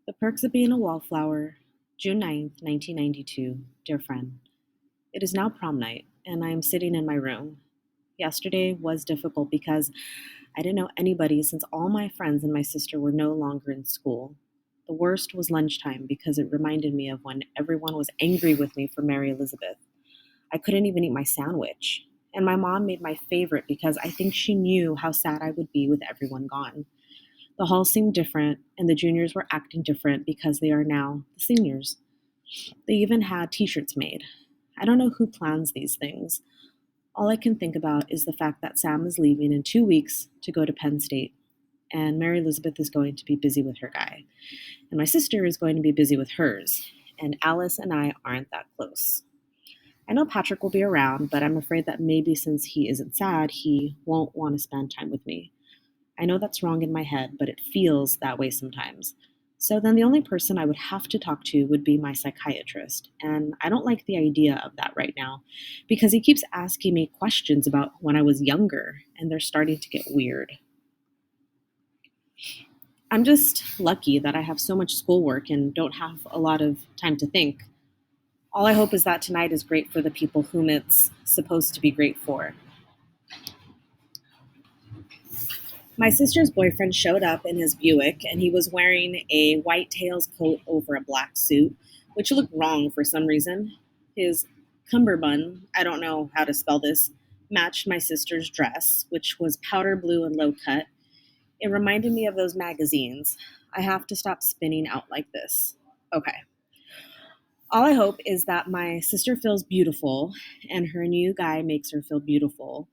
The Perks of Being a Wallflower, June 9th, 1992. Dear friend, it is now prom night, and I am sitting in my room. Yesterday was difficult because I didn't know anybody since all my friends and my sister were no longer in school. The worst was lunchtime because it reminded me of when everyone was angry with me for Mary Elizabeth. I couldn't even eat my sandwich. And my mom made my favorite because I think she knew how sad I would be with everyone gone. The hall seemed different, and the juniors were acting different because they are now the seniors. They even had t shirts made. I don't know who plans these things. All I can think about is the fact that Sam is leaving in 2 weeks to go to Penn State, and Mary Elizabeth is going to be busy with her guy, and my sister is going to be busy with hers, and Alice and I aren't that close. I know Patrick will be around, but I'm afraid that maybe since he isn't sad, he won't want to spend time with me. I know that's wrong in my head, but it feels that way sometimes. So then the only person I would have to talk to would be my psychiatrist. And I don't like the idea of that right now because he keeps asking me questions about when I was younger, and they're starting to get weird. I'm just lucky that I have so much schoolwork and don't have a lot of time to think. All I hope is that tonight is great for the people whom it's supposed to be great for. My sister's boyfriend showed up in his Buick and he was wearing a white tails coat over a black suit, which looked wrong for some reason. His cummerbund, I don't know how to spell this, matched my sister's dress, which was powder blue and low cut. It reminded me of those magazines. I have to stop spinning out like this. Okay. All I hope is that my sister feels beautiful and her new guy makes her feel beautiful.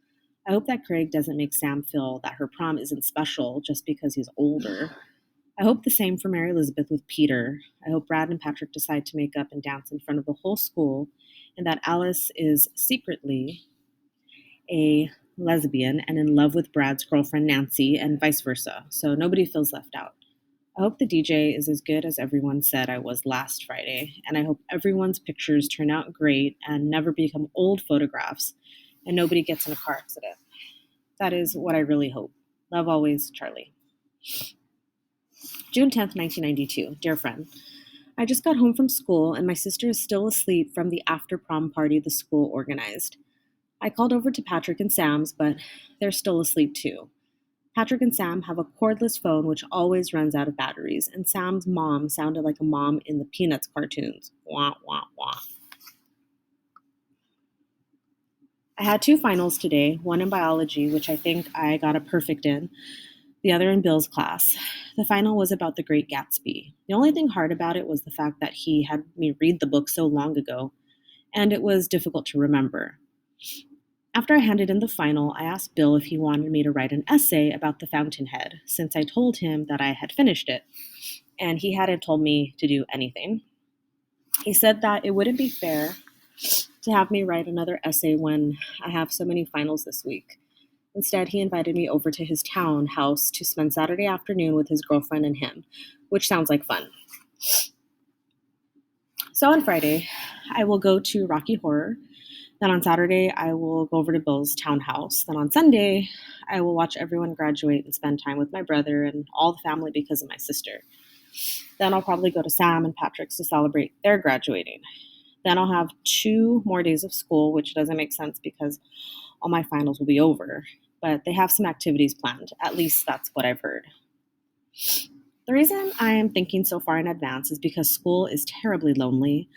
I hope that Craig doesn't make Sam feel that her prom isn't special just because he's older. I hope the same for Mary Elizabeth with Peter. I hope Brad and Patrick decide to make up and dance in front of the whole school, and that Alice is secretly a lesbian and in love with Brad's girlfriend Nancy, and vice versa, so nobody feels left out. I hope the DJ is as good as everyone said I was last Friday, and I hope everyone's pictures turn out great and never become old photographs, and nobody gets in a car accident. That is what I really hope. Love always, Charlie. June 10th, 1992. Dear friend, I just got home from school, and my sister is still asleep from the after prom party the school organized. I called over to Patrick and Sam's, but they're still asleep too. Patrick and Sam have a cordless phone which always runs out of batteries, and Sam's mom sounded like a mom in the Peanuts cartoons. Wah, wah, wah. I had two finals today, one in biology, which I think I got a perfect in, the other in Bill's class. The final was about The Great Gatsby. The only thing hard about it was the fact that he had me read the book so long ago, and it was difficult to remember. After I handed in the final, I asked Bill if he wanted me to write an essay about the fountainhead, since I told him that I had finished it, and he hadn't told me to do anything. He said that it wouldn't be fair to have me write another essay when I have so many finals this week. Instead, he invited me over to his townhouse to spend Saturday afternoon with his girlfriend and him, which sounds like fun. So on Friday, I will go to Rocky Horror. Then on Saturday, I will go over to Bill's townhouse. Then on Sunday, I will watch everyone graduate and spend time with my brother and all the family because of my sister. Then I'll probably go to Sam and Patrick's to celebrate their graduating. Then I'll have 2 more days of school, which doesn't make sense because all my finals will be over. But they have some activities planned. At least that's what I've heard. The reason I am thinking so far in advance is because school is terribly lonely.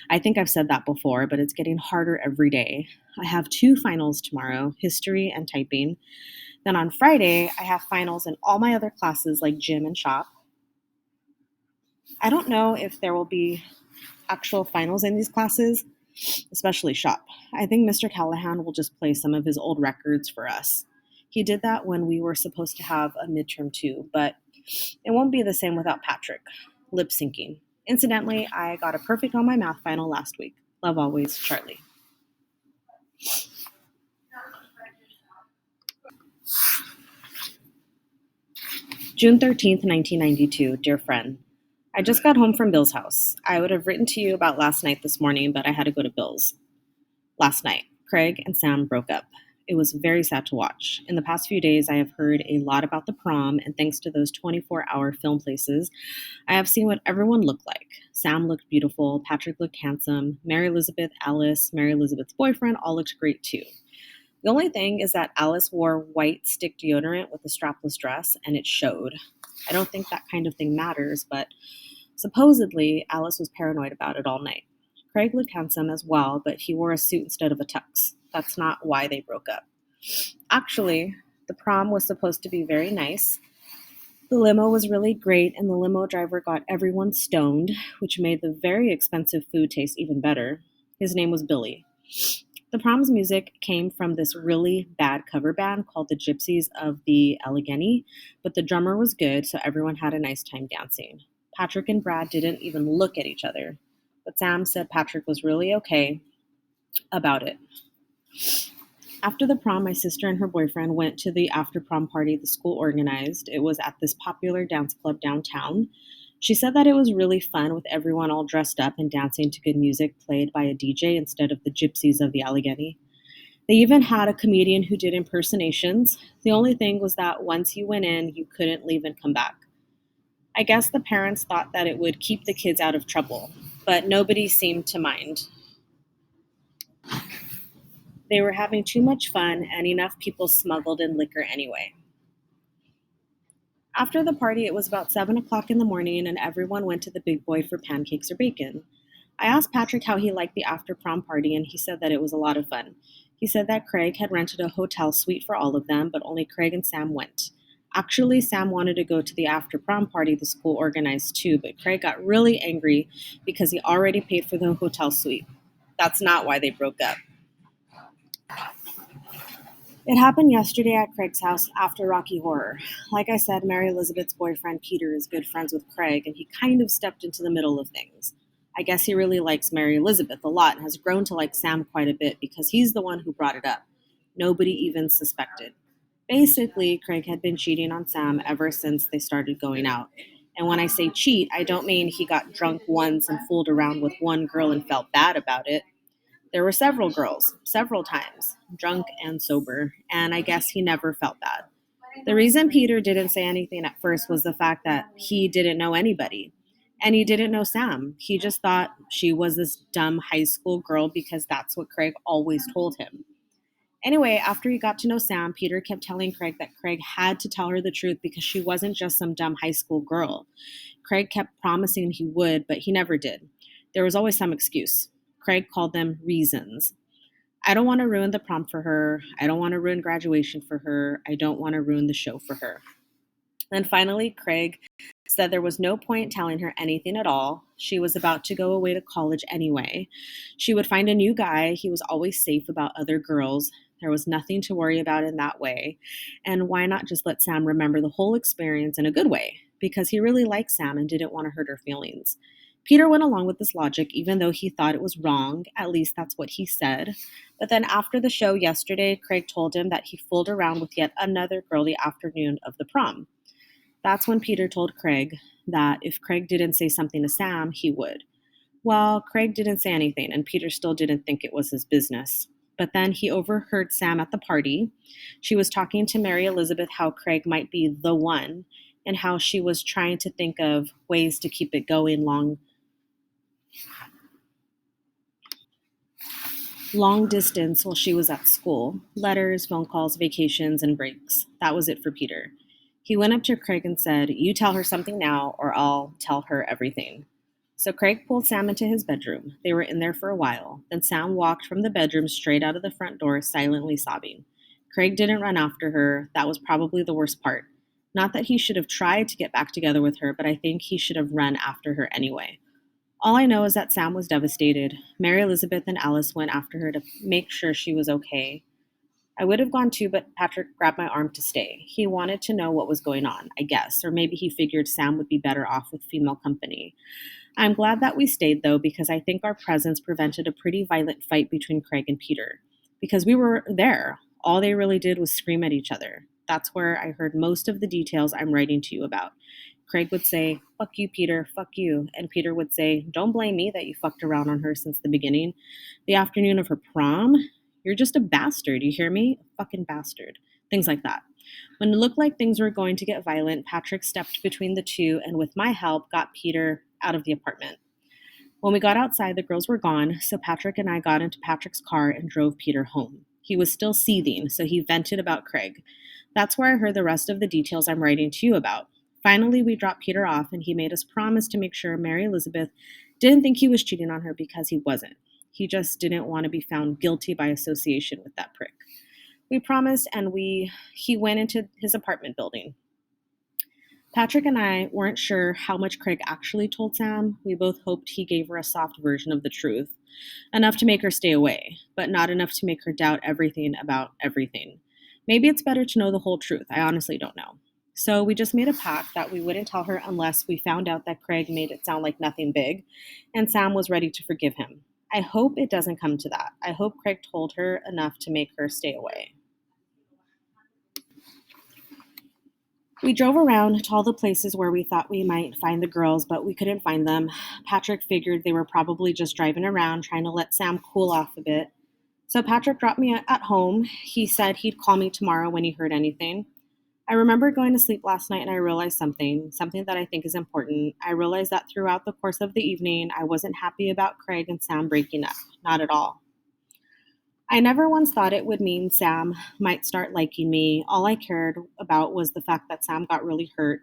I think I've said that before, but it's getting harder every day. I have 2 finals tomorrow, history and typing. Then on Friday, I have finals in all my other classes like gym and shop. I don't know if there will be actual finals in these classes, especially shop. I think Mr. Callahan will just play some of his old records for us. He did that when we were supposed to have a midterm too, but it won't be the same without Patrick. Lip syncing. Incidentally, I got a perfect on my math final last week. Love always, Charlie. June 13th, 1992. Dear friend, I just got home from Bill's house. I would have written to you about last night this morning, but I had to go to Bill's. Last night, Craig and Sam broke up. It was very sad to watch. In the past few days, I have heard a lot about the prom, and thanks to those 24-hour film places, I have seen what everyone looked like. Sam looked beautiful, Patrick looked handsome, Mary Elizabeth, Alice, Mary Elizabeth's boyfriend all looked great too. The only thing is that Alice wore white stick deodorant with a strapless dress, and it showed. I don't think that kind of thing matters, but supposedly Alice was paranoid about it all night. Craig looked handsome as well, but he wore a suit instead of a tux. That's not why they broke up. Actually, the prom was supposed to be very nice. The limo was really great, and the limo driver got everyone stoned, which made the very expensive food taste even better. His name was Billy. The prom's music came from this really bad cover band called the Gypsies of the Allegheny, but the drummer was good, so everyone had a nice time dancing. Patrick and Brad didn't even look at each other, but Sam said Patrick was really okay about it. After the prom, my sister and her boyfriend went to the after prom party the school organized. It was at this popular dance club downtown. She said that it was really fun with everyone all dressed up and dancing to good music played by a DJ instead of the gypsies of the Allegheny. They even had a comedian who did impersonations. The only thing was that once you went in, you couldn't leave and come back. I guess the parents thought that it would keep the kids out of trouble, but nobody seemed to mind. They were having too much fun, and enough people smuggled in liquor anyway. After the party, it was about 7 o'clock in the morning, and everyone went to the big boy for pancakes or bacon. I asked Patrick how he liked the after prom party, and he said that it was a lot of fun. He said that Craig had rented a hotel suite for all of them, but only Craig and Sam went. Actually, Sam wanted to go to the after prom party the school organized too, but Craig got really angry because he already paid for the hotel suite. That's not why they broke up. It happened yesterday at Craig's house after Rocky Horror. Like I said, Mary Elizabeth's boyfriend Peter is good friends with Craig, and he kind of stepped into the middle of things. I guess he really likes Mary Elizabeth a lot and has grown to like Sam quite a bit because he's the one who brought it up. Nobody even suspected. Basically, Craig had been cheating on Sam ever since they started going out. And when I say cheat, I don't mean he got drunk once and fooled around with one girl and felt bad about it. There were several girls, several times, drunk and sober, and I guess he never felt bad. The reason Peter didn't say anything at first was the fact that he didn't know anybody. And he didn't know Sam. He just thought she was this dumb high school girl because that's what Craig always told him. Anyway, after he got to know Sam, Peter kept telling Craig that Craig had to tell her the truth because she wasn't just some dumb high school girl. Craig kept promising he would, but he never did. There was always some excuse. Craig called them reasons. I don't want to ruin the prom for her. I don't want to ruin graduation for her. I don't want to ruin the show for her. Then finally, Craig said there was no point telling her anything at all. She was about to go away to college anyway. She would find a new guy. He was always safe about other girls. There was nothing to worry about in that way. And why not just let Sam remember the whole experience in a good way? Because he really liked Sam and didn't want to hurt her feelings. Peter went along with this logic, even though he thought it was wrong. At least that's what he said. But then after the show yesterday, Craig told him that he fooled around with yet another girl the afternoon of the prom. That's when Peter told Craig that if Craig didn't say something to Sam, he would. Well, Craig didn't say anything, and Peter still didn't think it was his business. But then he overheard Sam at the party. She was talking to Mary Elizabeth how Craig might be the one, and how she was trying to think of ways to keep it going long distance while she was at school. Letters, phone calls, vacations, and breaks. That was it for Peter. He went up to Craig and said, "You tell her something now, or I'll tell her everything." So Craig pulled Sam into his bedroom. They were in there for a while. Then Sam walked from the bedroom straight out of the front door, silently sobbing. Craig didn't run after her. That was probably the worst part. Not that he should have tried to get back together with her, but I think he should have run after her anyway. All I know is that Sam was devastated. Mary Elizabeth and Alice went after her to make sure she was okay. I would have gone too, but Patrick grabbed my arm to stay. He wanted to know what was going on, I guess, or maybe he figured Sam would be better off with female company. I'm glad that we stayed, though, because I think our presence prevented a pretty violent fight between Craig and Peter. Because we were there. All they really did was scream at each other. That's where I heard most of the details I'm writing to you about. Craig would say, "Fuck you, Peter, fuck you." And Peter would say, "Don't blame me that you fucked around on her since the beginning. The afternoon of her prom? You're just a bastard, you hear me? A fucking bastard. Things like that. When it looked like things were going to get violent, Patrick stepped between the two and, with my help, got Peter out of the apartment. When we got outside, the girls were gone, so Patrick and I got into Patrick's car and drove Peter home. He was still seething, so he vented about Craig. That's where I heard the rest of the details I'm writing to you about. Finally, we dropped Peter off, and he made us promise to make sure Mary Elizabeth didn't think he was cheating on her, because he wasn't. He just didn't want to be found guilty by association with that prick. We promised, and he went into his apartment building. Patrick and I weren't sure how much Craig actually told Sam. We both hoped he gave her a soft version of the truth, enough to make her stay away, but not enough to make her doubt everything about everything. Maybe it's better to know the whole truth. I honestly don't know. So we just made a pact that we wouldn't tell her unless we found out that Craig made it sound like nothing big and Sam was ready to forgive him. I hope it doesn't come to that. I hope Craig told her enough to make her stay away. We drove around to all the places where we thought we might find the girls, but we couldn't find them. Patrick figured they were probably just driving around trying to let Sam cool off a bit. So Patrick dropped me at home. He said he'd call me tomorrow when he heard anything. I remember going to sleep last night and I realized something that I think is important. I realized that throughout the course of the evening, I wasn't happy about Craig and Sam breaking up. Not at all. I never once thought it would mean Sam might start liking me. All I cared about was the fact that Sam got really hurt.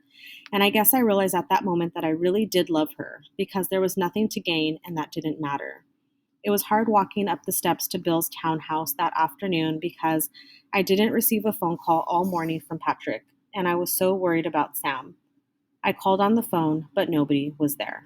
And I guess I realized at that moment that I really did love her because there was nothing to gain and that didn't matter. It was hard walking up the steps to Bill's townhouse that afternoon because I didn't receive a phone call all morning from Patrick, and I was so worried about Sam. I called on the phone, but nobody was there.